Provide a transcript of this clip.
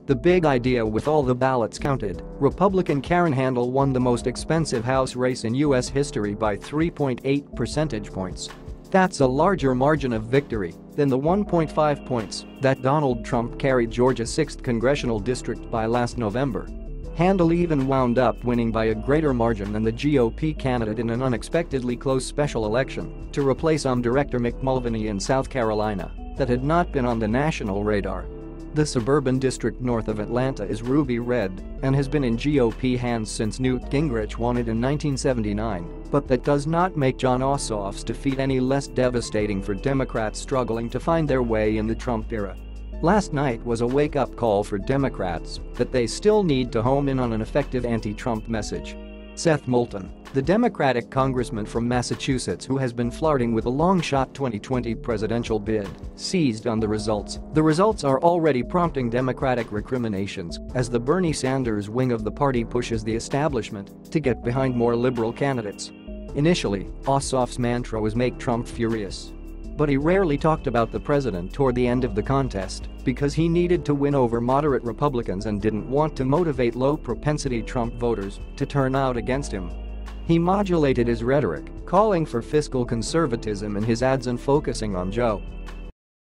The big idea with all the ballots counted, Republican Karen Handel won the most expensive House race in U.S. history by 3.8 percentage points. That's a larger margin of victory than the 1.5 points that Donald Trump carried Georgia's 6th Congressional District by last November. Handel even wound up winning by a greater margin than the GOP candidate in an unexpectedly close special election to replace OMB Director Mick Mulvaney in South Carolina that had not been on the national radar. The suburban district north of Atlanta is ruby red and has been in GOP hands since Newt Gingrich won it in 1979, but that does not make Jon Ossoffs' defeat any less devastating for Democrats struggling to find their way in the Trump era. Last night was a wake-up call for Democrats that they still need to home in on an effective anti-Trump message. Seth Moulton, the Democratic congressman from Massachusetts who has been flirting with a longshot 2020 presidential bid, seized on the results. The results are already prompting Democratic recriminations as the Bernie Sanders wing of the party pushes the establishment to get behind more liberal candidates. Initially, Ossoffs' mantra was "Make Trump furious." But he rarely talked about the president toward the end of the contest because he needed to win over moderate Republicans and didn't want to motivate low-propensity Trump voters to turn out against him. He modulated his rhetoric, calling for fiscal conservatism in his ads and focusing on Joe